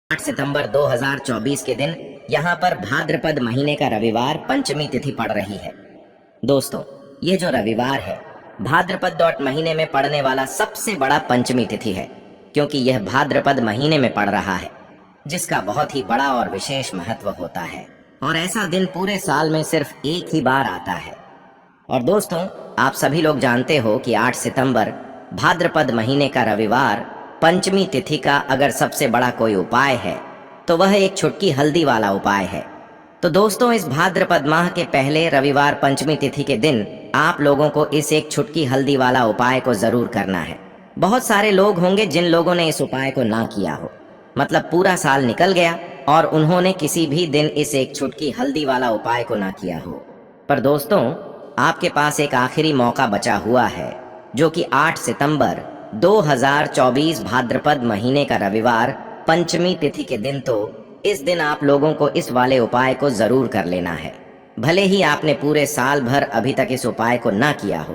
8 सितंबर 2024 के दिन यहाँ पर भाद्रपद महीने का रविवार पंचमी तिथि पड़ रही है। दोस्तों, ये जो रविवार है भाद्रपद डॉट महीने में पड़ने वाला सबसे बड़ा पंचमी तिथि है, क्योंकि यह भाद्रपद महीने में पड़ रहा है, जिसका बहुत ही बड़ा और विशेष महत्व होता है। और ऐसा दिन पूरे साल में सिर्फ एक ही बार आता है। और दोस्तों, आप सभी लोग जानते हो कि 8 सितंबर भाद्रपद महीने का रविवार पंचमी तिथि का अगर सबसे बड़ा कोई उपाय है तो वह एक छुटकी हल्दी वाला उपाय है। तो दोस्तों, इस भाद्रपद माह के पहले रविवार पंचमी तिथि के दिन आप लोगों को इस एक छुटकी हल्दी वाला उपाय को जरूर करना है। बहुत सारे लोग होंगे जिन लोगों ने इस उपाय को ना किया हो, मतलब पूरा साल निकल गया और उन्होंने किसी भी दिन इस एक छुटकी हल्दी वाला उपाय को ना किया हो। पर दोस्तों, आपके पास एक आखिरी मौका बचा हुआ है, जो कि 8 सितंबर 2024 भाद्रपद महीने का रविवार पंचमी तिथि के दिन। तो इस दिन आप लोगों को इस वाले उपाय को जरूर कर लेना है। भले ही आपने पूरे साल भर अभी तक इस उपाय को ना किया हो,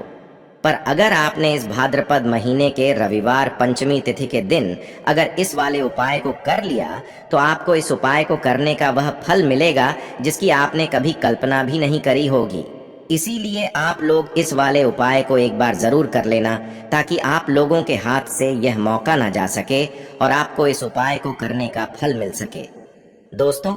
पर अगर आपने इस भाद्रपद महीने के रविवार पंचमी तिथि के दिन अगर इस वाले उपाय को कर लिया तो आपको इस उपाय को करने का वह फल मिलेगा जिसकी आपने कभी कल्पना भी नहीं करी होगी। इसीलिए आप लोग इस वाले उपाय को एक बार जरूर कर लेना, ताकि आप लोगों के हाथ से यह मौका ना जा सके और आपको इस उपाय को करने का फल मिल सके। दोस्तों,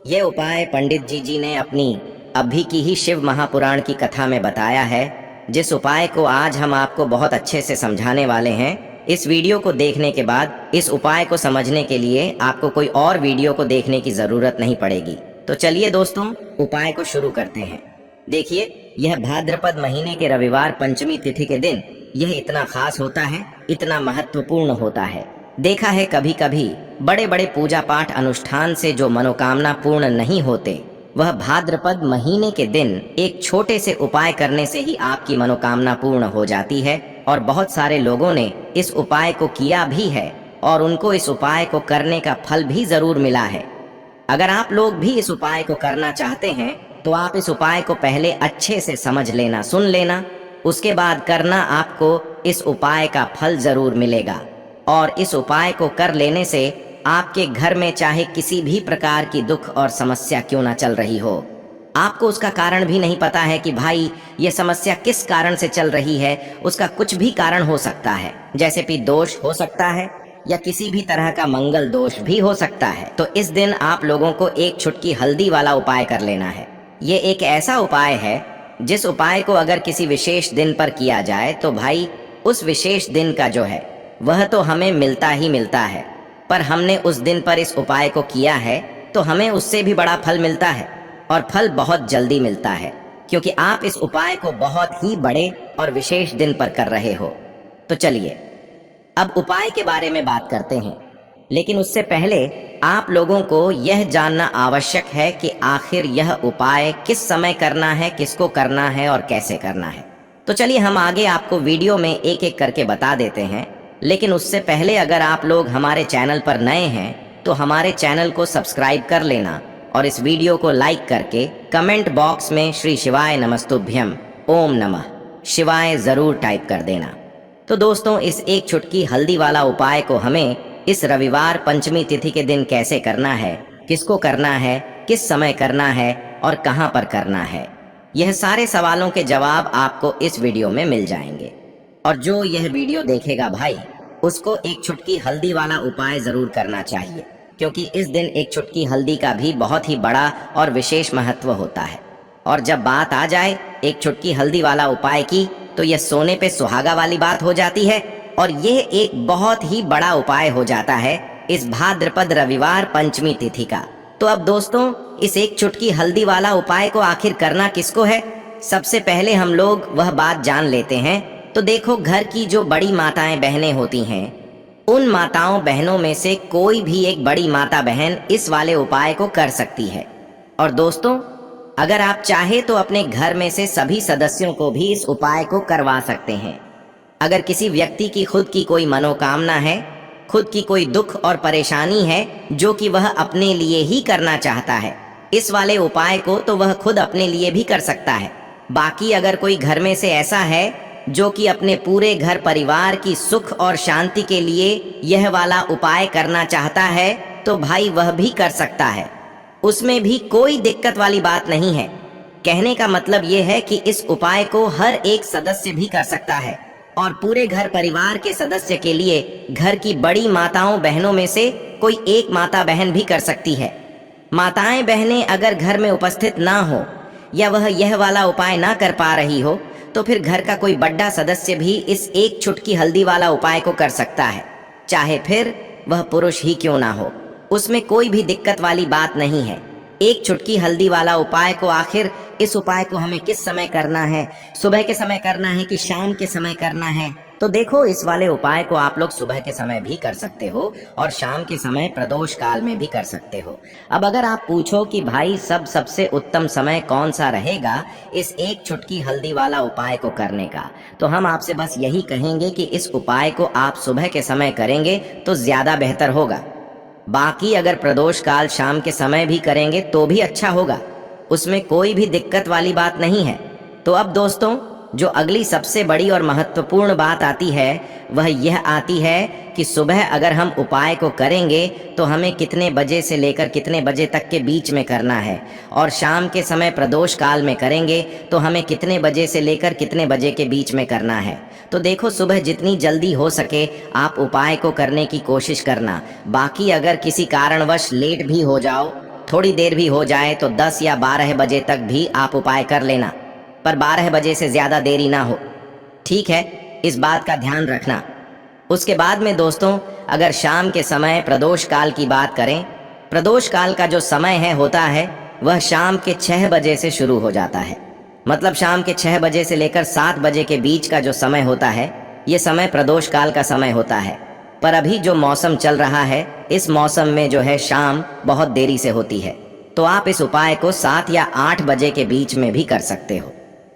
यह उपाय पंडित जी ने अपनी अभी की ही शिव महापुराण की कथा में बताया है, जिस उपाय को आज हम आपको बहुत अच्छे से समझाने वाले हैं। इस वीडियो को देखने के बाद इस उपाय को समझने के लिए आपको कोई और वीडियो को देखने की जरूरत नहीं पड़ेगी। तो चलिए दोस्तों, उपाय को शुरू करते हैं। देखिए, यह भाद्रपद महीने के रविवार पंचमी तिथि के दिन यह इतना खास होता है, इतना महत्वपूर्ण होता है। देखा है कभी कभी बड़े बड़े पूजा पाठ अनुष्ठान से जो मनोकामना पूर्ण नहीं होते, वह भाद्रपद महीने के दिन एक छोटे से उपाय करने से ही आपकी मनोकामना पूर्ण हो जाती है। और बहुत सारे लोगों ने इस उपाय को किया भी है और उनको इस उपाय को करने का फल भी जरूर मिला है। अगर आप लोग भी इस उपाय को करना चाहते हैं तो आप इस उपाय को पहले अच्छे से समझ लेना, सुन लेना, उसके बाद करना। आपको इस उपाय का फल जरूर मिलेगा। और इस उपाय को कर लेने से आपके घर में चाहे किसी भी प्रकार की दुख और समस्या क्यों ना चल रही हो, आपको उसका कारण भी नहीं पता है कि भाई ये समस्या किस कारण से चल रही है, उसका कुछ भी कारण हो सकता है। जैसे कि दोष हो सकता है या किसी भी तरह का मंगल दोष भी हो सकता है। तो इस दिन आप लोगों को एक छुटकी हल्दी वाला उपाय कर लेना है। ये एक ऐसा उपाय है जिस उपाय को अगर किसी विशेष दिन पर किया जाए तो भाई उस विशेष दिन का जो है वह तो हमें मिलता ही मिलता है, पर हमने उस दिन पर इस उपाय को किया है तो हमें उससे भी बड़ा फल मिलता है, और फल बहुत जल्दी मिलता है, क्योंकि आप इस उपाय को बहुत ही बड़े और विशेष दिन पर कर रहे हो। तो चलिए अब उपाय के बारे में बात करते हैं, लेकिन उससे पहले आप लोगों को यह जानना आवश्यक है कि आखिर यह उपाय किस समय करना है, किसको करना है और कैसे करना है। तो चलिए हम आगे आपको वीडियो में एक एक करके बता देते हैं। लेकिन उससे पहले अगर आप लोग हमारे चैनल पर नए हैं तो हमारे चैनल को सब्सक्राइब कर लेना और इस वीडियो को लाइक करके कमेंट बॉक्स में श्री शिवाय नमस्तुभ्यम ओम नमः शिवाय जरूर टाइप कर देना। तो दोस्तों, इस एक छुटकी हल्दी वाला उपाय को हमें इस रविवार पंचमी तिथि के दिन कैसे करना है, किसको करना है, किस समय करना है और कहां पर करना है, यह सारे सवालों के जवाब आपको इस वीडियो में मिल जाएंगे। और जो यह वीडियो देखेगा भाई, उसको एक छुटकी हल्दी वाला उपाय जरूर करना चाहिए, क्योंकि इस दिन एक छुटकी हल्दी का भी बहुत ही बड़ा और विशेष महत्व होता है। और जब बात आ जाए एक छुटकी हल्दी वाला उपाय की, तो यह सोने पे सुहागा वाली बात हो जाती है और यह एक बहुत ही बड़ा उपाय हो जाता है इस भाद्रपद रविवार पंचमी तिथि का। तो अब दोस्तों, इस एक चुटकी हल्दी वाला उपाय को आखिर करना किसको है, सबसे पहले हम लोग वह बात जान लेते हैं। तो देखो, घर की जो बड़ी माताएं बहनें होती हैं, उन माताओं बहनों में से कोई भी एक बड़ी माता बहन इस वाले उपाय को कर सकती है। और दोस्तों, अगर आप चाहे तो अपने घर में से सभी सदस्यों को भी इस उपाय को करवा सकते हैं। अगर किसी व्यक्ति की खुद की कोई मनोकामना है, खुद की कोई दुख और परेशानी है जो कि वह अपने लिए ही करना चाहता है, इस वाले उपाय को तो वह खुद अपने लिए भी कर सकता है। बाकी अगर कोई घर में से ऐसा है जो कि अपने पूरे घर परिवार की सुख और शांति के लिए यह वाला उपाय करना चाहता है, तो भाई वह भी कर सकता है, उसमें भी कोई दिक्कत वाली बात नहीं है। कहने का मतलब यह है कि इस उपाय को हर एक सदस्य भी कर सकता है और पूरे घर परिवार के सदस्य के लिए घर की बड़ी माताओं बहनों में से कोई एक माता बहन भी कर सकती है। माताएं बहनें अगर घर में उपस्थित ना हो या वह यह वाला उपाय ना कर पा रही हो तो फिर घर का कोई बड़ा सदस्य भी इस एक चुटकी हल्दी वाला उपाय को कर सकता है, चाहे फिर वह पुरुष ही क्यों ना हो। उसमें कोई भी दिक्कत वाली बात नहीं है। एक चुटकी हल्दी वाला उपाय को आखिर इस उपाय को हमें किस समय करना है, सुबह के समय करना है कि शाम के समय करना है? तो देखो, इस वाले उपाय को आप लोग सुबह के समय भी कर सकते हो और शाम के समय प्रदोष काल में भी कर सकते हो। अब अगर आप पूछो कि भाई सबसे उत्तम समय कौन सा रहेगा इस एक चुटकी हल्दी वाला उपाय को करने का, तो हम आपसे बस यही कहेंगे कि इस उपाय को आप सुबह के समय करेंगे तो ज्यादा बेहतर होगा। बाकी अगर प्रदोष काल शाम के समय भी करेंगे तो भी अच्छा होगा, उसमें कोई भी दिक्कत वाली बात नहीं है। तो अब दोस्तों, जो अगली सबसे बड़ी और महत्वपूर्ण बात आती है वह यह आती है कि सुबह अगर हम उपाय को करेंगे तो हमें कितने बजे से लेकर कितने बजे तक के बीच में करना है, और शाम के समय प्रदोष काल में करेंगे तो हमें कितने बजे से लेकर कितने बजे के बीच में करना है। तो देखो, सुबह जितनी जल्दी हो सके आप उपाय को करने की कोशिश करना। बाकी अगर किसी कारणवश लेट भी हो जाओ, थोड़ी देर भी हो जाए, तो 10 या 12 बजे तक भी आप उपाय कर लेना, पर 12 बजे से ज्यादा देरी ना हो, ठीक है? इस बात का ध्यान रखना। उसके बाद में दोस्तों, अगर शाम के समय प्रदोष काल की बात करें, प्रदोष काल का जो समय होता है वह शाम के 6 बजे से शुरू हो जाता है। मतलब शाम के 6 बजे से लेकर 7 बजे के बीच का जो समय होता है, ये समय प्रदोष काल का समय होता है। पर अभी जो मौसम चल रहा है, इस मौसम में जो है शाम बहुत देरी से होती है, तो आप इस उपाय को 7 या 8 बजे के बीच में भी कर सकते हो।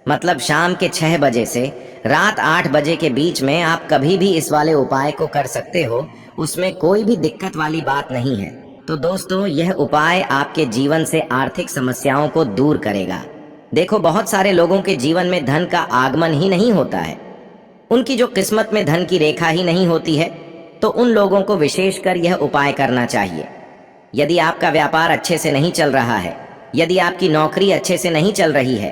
मतलब शाम के 6 बजे से रात 8 बजे के बीच में आप कभी भी इस वाले उपाय को कर सकते हो, उसमें कोई भी दिक्कत वाली बात नहीं है। तो दोस्तों, यह उपाय आपके जीवन से आर्थिक समस्याओं को दूर करेगा। देखो, बहुत सारे लोगों के जीवन में धन का आगमन ही नहीं होता है, उनकी जो किस्मत में धन की रेखा ही नहीं होती है, तो उन लोगों को विशेषकर यह उपाय करना चाहिए। यदि आपका व्यापार अच्छे से नहीं चल रहा है, यदि आपकी नौकरी अच्छे से नहीं चल रही है,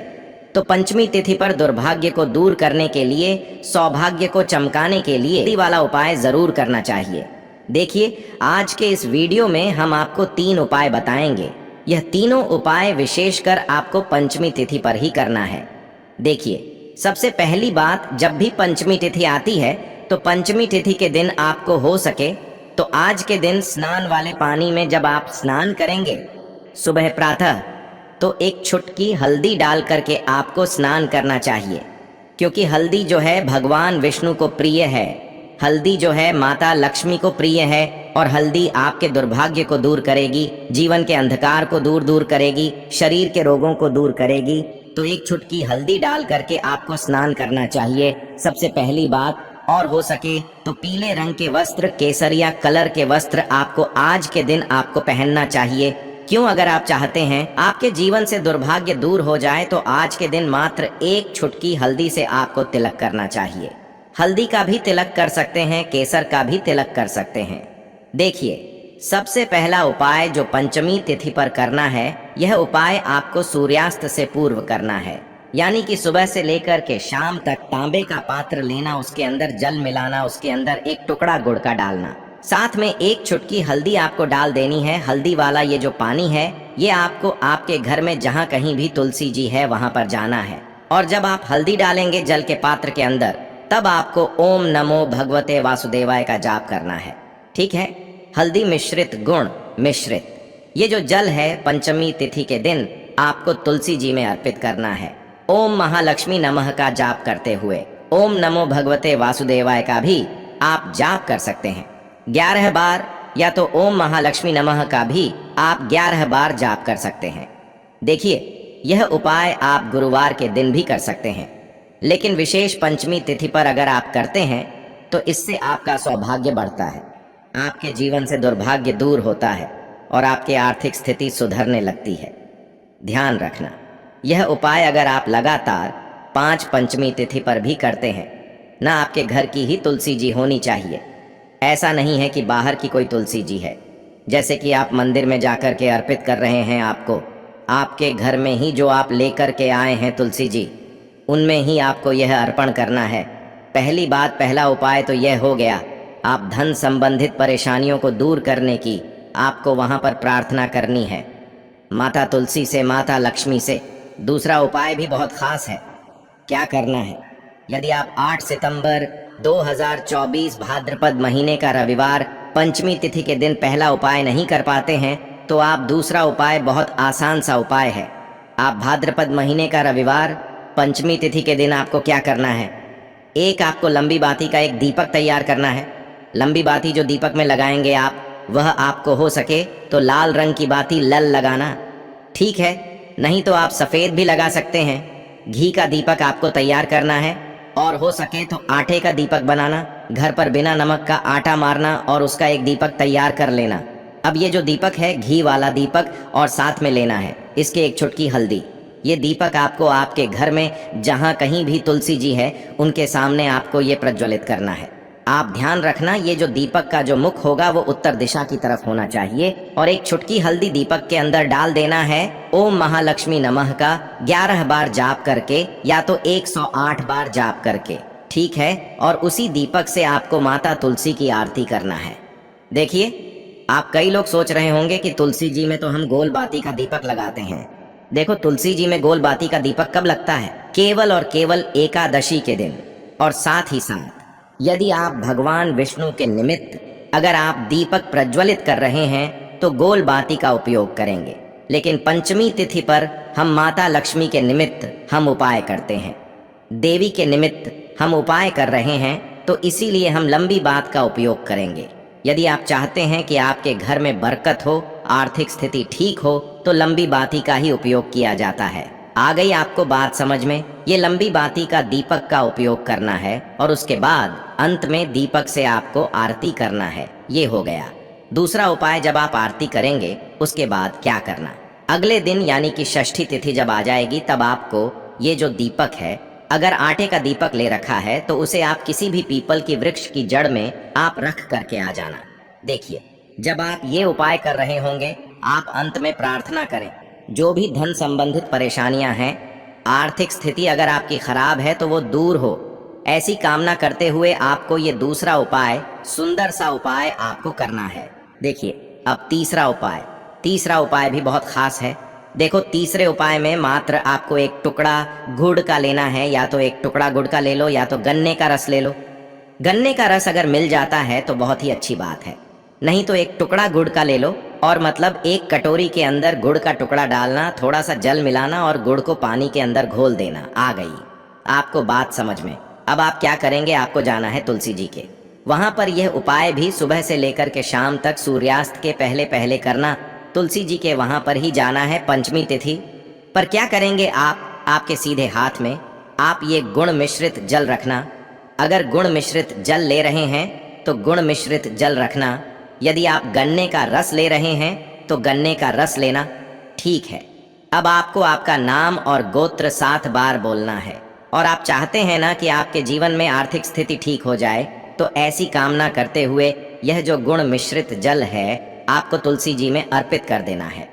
तो पंचमी तिथि पर दुर्भाग्य को दूर करने के लिए, सौभाग्य को चमकाने के लिए ये वाला उपाय जरूर करना चाहिए। देखिए, आज के इस वीडियो में हम आपको 3 उपाय बताएंगे। यह तीनों उपाय विशेषकर आपको पंचमी तिथि पर ही करना है। देखिए, सबसे पहली बात, जब भी पंचमी तिथि आती है तो पंचमी तिथि के दिन आपको हो सके तो आज के दिन स्नान वाले पानी में जब आप स्नान करेंगे सुबह प्रातः, तो एक चुटकी हल्दी डाल करके आपको स्नान करना चाहिए, क्योंकि हल्दी जो है भगवान विष्णु को प्रिय है, हल्दी जो है माता लक्ष्मी को प्रिय है, और हल्दी आपके दुर्भाग्य को दूर करेगी, जीवन के अंधकार को दूर करेगी, शरीर के रोगों को दूर करेगी। तो एक चुटकी हल्दी डाल करके आपको स्नान करना चाहिए, सबसे पहली बात। और हो सके तो पीले रंग के वस्त्र, केसरिया कलर के वस्त्र आपको आज के दिन आपको पहनना चाहिए। क्यों? अगर आप चाहते हैं आपके जीवन से दुर्भाग्य दूर हो जाए तो आज के दिन मात्र एक चुटकी हल्दी से आपको तिलक करना चाहिए। हल्दी का भी तिलक कर सकते हैं, केसर का भी तिलक कर सकते हैं। देखिए, सबसे पहला उपाय जो पंचमी तिथि पर करना है, यह उपाय आपको सूर्यास्त से पूर्व करना है, यानी कि सुबह से लेकर के शाम तक तांबे का पात्र लेना, उसके अंदर जल मिलाना, उसके अंदर एक टुकड़ा गुड़ का डालना, साथ में एक चुटकी हल्दी आपको डाल देनी है। हल्दी वाला ये जो पानी है, ये आपको आपके घर में जहाँ कहीं भी तुलसी जी है वहां पर जाना है, और जब आप हल्दी डालेंगे जल के पात्र के अंदर, तब आपको ओम नमो भगवते वासुदेवाय का जाप करना है, ठीक है? हल्दी मिश्रित गुण मिश्रित ये जो जल है पंचमी तिथि के दिन आपको तुलसी जी में अर्पित करना है। ओम महालक्ष्मी नमः का जाप करते हुए ओम नमो भगवते वासुदेवाय का भी आप जाप कर सकते हैं 11 बार, या तो ओम महालक्ष्मी नमः का भी आप 11 बार जाप कर सकते हैं। देखिए, यह उपाय आप गुरुवार के दिन भी कर सकते हैं, लेकिन विशेष पंचमी तिथि पर अगर आप करते हैं तो इससे आपका सौभाग्य बढ़ता है, आपके जीवन से दुर्भाग्य दूर होता है और आपकी आर्थिक स्थिति सुधरने लगती है। ध्यान रखना, यह उपाय अगर आप लगातार 5 पंचमी तिथि पर भी करते हैं, ना आपके घर की ही तुलसी जी होनी चाहिए, ऐसा नहीं है कि बाहर की कोई तुलसी जी है, जैसे कि आप मंदिर में जाकर के अर्पित कर रहे हैं आपको, आपके घर में ही जो आप लेकर के आए हैं तुलसी जी, उनमें ही आपको यह अर्पण करना है। पहली बात, पहला उपाय तो यह हो गया, आप धन संबंधित परेशानियों को दूर करने की आपको वहाँ पर प्रार्थना करनी है माता तुलसी से, माता लक्ष्मी से। दूसरा उपाय भी बहुत खास है। क्या करना है, यदि आप 8 सितंबर 2024 भाद्रपद महीने का रविवार पंचमी तिथि के दिन पहला उपाय नहीं कर पाते हैं, तो आप दूसरा उपाय, बहुत आसान सा उपाय है। आप भाद्रपद महीने का रविवार पंचमी तिथि के दिन आपको क्या करना है, एक आपको लंबी बाती का एक दीपक तैयार करना है। लंबी बाती जो दीपक में लगाएंगे आप, वह आपको हो सके तो लाल रंग की बाती लल लगाना, ठीक है, नहीं तो आप सफ़ेद भी लगा सकते हैं। घी का दीपक आपको तैयार करना है और हो सके तो आटे का दीपक बनाना, घर पर बिना नमक का आटा मारना और उसका एक दीपक तैयार कर लेना। अब ये जो दीपक है, घी वाला दीपक, और साथ में लेना है इसके एक चुटकी हल्दी। ये दीपक आपको आपके घर में जहाँ कहीं भी तुलसी जी है उनके सामने आपको ये प्रज्वलित करना है। आप ध्यान रखना, ये जो दीपक का जो मुख होगा वो उत्तर दिशा की तरफ होना चाहिए और एक चुटकी हल्दी दीपक के अंदर डाल देना है। ओम महालक्ष्मी नमः का 11 बार जाप करके या तो 108 बार जाप करके, ठीक है। और उसी दीपक से आपको माता तुलसी की आरती करना है। देखिए, आप कई लोग सोच रहे होंगे कि तुलसी जी में तो हम गोल बाती का दीपक लगाते हैं। देखो, तुलसी जी में गोल बाती का दीपक कब लगता है, केवल और केवल एकादशी के दिन। और साथ ही साथ यदि आप भगवान विष्णु के निमित्त अगर आप दीपक प्रज्वलित कर रहे हैं तो गोल बाती का उपयोग करेंगे, लेकिन पंचमी तिथि पर हम माता लक्ष्मी के निमित्त हम उपाय करते हैं, देवी के निमित्त हम उपाय कर रहे हैं, तो इसीलिए हम लंबी बात का उपयोग करेंगे। यदि आप चाहते हैं कि आपके घर में बरकत हो, आर्थिक स्थिति ठीक हो, तो लंबी बाती का ही उपयोग किया जाता है। आ गई आपको बात समझ में? ये लंबी बाती का दीपक का उपयोग करना है और उसके बाद अंत में दीपक से आपको आरती करना है। ये हो गया दूसरा उपाय। जब आप आरती करेंगे उसके बाद क्या करना, अगले दिन यानी कि षष्ठी तिथि जब आ जाएगी, तब आपको ये जो दीपक है, अगर आटे का दीपक ले रखा है तो उसे आप किसी भी पीपल की वृक्ष की जड़ में आप रख करके आ जाना। देखिए, जब आप ये उपाय कर रहे होंगे, आप अंत में प्रार्थना करें, जो भी धन संबंधित परेशानियां हैं, आर्थिक स्थिति अगर आपकी खराब है तो वो दूर हो, ऐसी कामना करते हुए आपको ये दूसरा उपाय, सुंदर सा उपाय आपको करना है। देखिए, अब तीसरा उपाय भी बहुत खास है। देखो, तीसरे उपाय में मात्र आपको एक टुकड़ा गुड़ का लेना है, या तो एक टुकड़ा गुड़ का ले लो या तो गन्ने का रस ले लो। गन्ने का रस अगर मिल जाता है तो बहुत ही अच्छी बात है, नहीं तो एक टुकड़ा गुड़ का ले लो, और मतलब एक कटोरी के अंदर गुड़ का टुकड़ा डालना, थोड़ा सा जल मिलाना और गुड़ को पानी के अंदर घोल देना। आ गई आपको बात समझ में? अब आप क्या करेंगे, आपको जाना है तुलसी जी के वहां पर। यह उपाय भी सुबह से लेकर के शाम तक सूर्यास्त के पहले पहले करना। तुलसी जी के वहां पर ही जाना है पंचमी तिथि पर। क्या करेंगे आप, आपके सीधे हाथ में आप ये गुण मिश्रित जल रखना। अगर गुण मिश्रित जल ले रहे हैं तो गुण मिश्रित जल रखना। यदि आप गन्ने का रस ले रहे हैं तो गन्ने का रस लेना, ठीक है। अब आपको आपका नाम और गोत्र 7 बार बोलना है, और आप चाहते हैं ना कि आपके जीवन में आर्थिक स्थिति ठीक हो जाए, तो ऐसी कामना करते हुए यह जो गुण मिश्रित जल है आपको तुलसी जी में अर्पित कर देना है।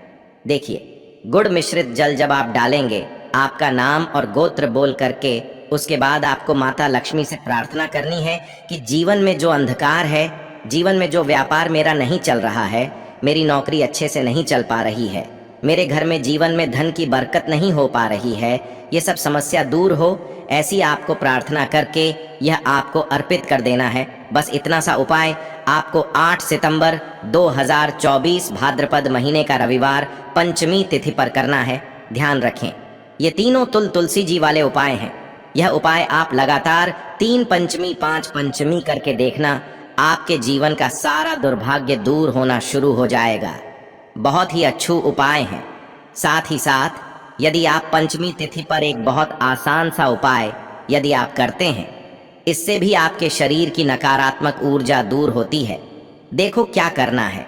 देखिए, गुड़ मिश्रित जल जब आप डालेंगे, आपका नाम और गोत्र बोल करके, उसके बाद आपको माता लक्ष्मी से प्रार्थना करनी है कि जीवन में जो अंधकार है, जीवन में जो व्यापार मेरा नहीं चल रहा है, मेरी नौकरी अच्छे से नहीं चल पा रही है, मेरे घर में जीवन में धन की बरकत नहीं हो पा रही है, ये सब समस्या दूर हो, ऐसी आपको प्रार्थना करके यह आपको अर्पित कर देना है। बस इतना सा उपाय आपको 8 सितंबर 2024 भाद्रपद महीने का रविवार पंचमी तिथि पर करना है। ध्यान रखें, ये तीनों तुलसी जी वाले उपाय हैं। यह उपाय आप लगातार 3 पंचमी 5 पंचमी करके देखना, आपके जीवन का सारा दुर्भाग्य दूर होना शुरू हो जाएगा। बहुत ही अच्छे उपाय हैं। साथ ही साथ यदि आप पंचमी तिथि पर एक बहुत आसान सा उपाय यदि आप करते हैं, इससे भी आपके शरीर की नकारात्मक ऊर्जा दूर होती है। देखो क्या करना है,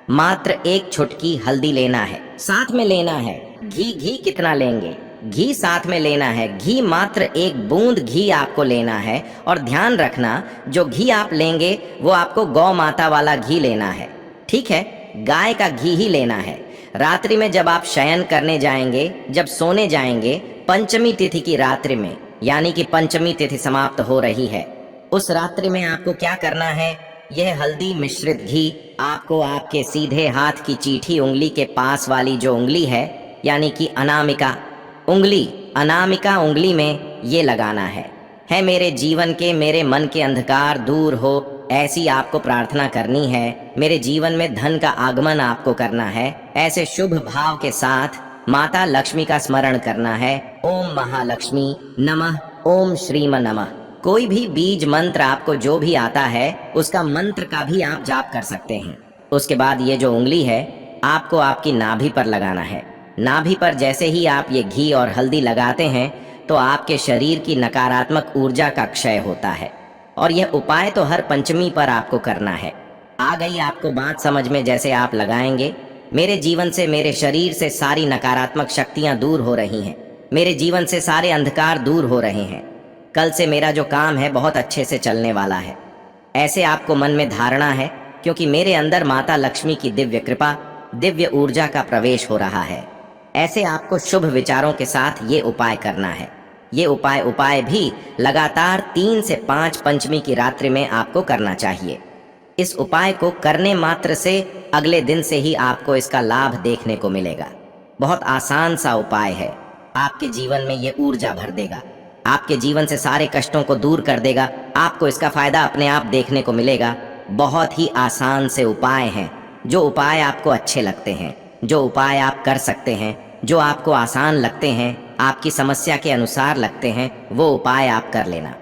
मात्र एक चुटकी हल्दी लेना है, साथ में लेना है घी कितना लेंगे, घी साथ में लेना है। घी मात्र 1 बूंद घी आपको लेना है, और ध्यान रखना जो घी आप लेंगे वो आपको गौ माता वाला घी लेना है, ठीक है। गाय का घी ही लेना है। रात्रि में जब आप शयन करने जाएंगे, जब सोने जाएंगे, पंचमी तिथि की रात्रि में, यानी कि पंचमी तिथि समाप्त हो रही है, उस रात्रि में आपको क्या करना है, यह हल्दी मिश्रित घी आपको आपके सीधे हाथ की चीठी उंगली के पास वाली जो उंगली है, यानी कि अनामिका उंगली में ये लगाना है मेरे जीवन के, मेरे मन के अंधकार दूर हो, ऐसी आपको प्रार्थना करनी है। मेरे जीवन में धन का आगमन आपको करना है, ऐसे शुभ भाव के साथ माता लक्ष्मी का स्मरण करना है। ओम महालक्ष्मी नमः, ओम श्रीम नमः। कोई भी बीज मंत्र आपको जो भी आता है उसका मंत्र का भी आप जाप कर सकते हैं। उसके बाद ये जो उंगली है आपको आपकी नाभि पर लगाना है। नाभि पर जैसे ही आप ये घी और हल्दी लगाते हैं तो आपके शरीर की नकारात्मक ऊर्जा का क्षय होता है। और यह उपाय तो हर पंचमी पर आपको करना है। आ गई आपको बात समझ में? जैसे आप लगाएंगे, मेरे जीवन से, मेरे शरीर से सारी नकारात्मक शक्तियां दूर हो रही हैं, मेरे जीवन से सारे अंधकार दूर हो रहे हैं, कल से मेरा जो काम है बहुत अच्छे से चलने वाला है, ऐसे आपको मन में धारणा है, क्योंकि मेरे अंदर माता लक्ष्मी की दिव्य कृपा, दिव्य ऊर्जा का प्रवेश हो रहा है। ऐसे आपको शुभ विचारों के साथ ये उपाय करना है। ये उपाय भी लगातार 3 से 5 पंचमी की रात्रि में आपको करना चाहिए। इस उपाय को करने मात्र से अगले दिन से ही आपको इसका लाभ देखने को मिलेगा। बहुत आसान सा उपाय है, आपके जीवन में ये ऊर्जा भर देगा, आपके जीवन से सारे कष्टों को दूर कर देगा। आपको इसका फायदा अपने आप देखने को मिलेगा। बहुत ही आसान से उपाय हैं। जो उपाय आपको अच्छे लगते हैं, जो उपाय आप कर सकते हैं, जो आपको आसान लगते हैं, आपकी समस्या के अनुसार लगते हैं, वो उपाय आप कर लेना।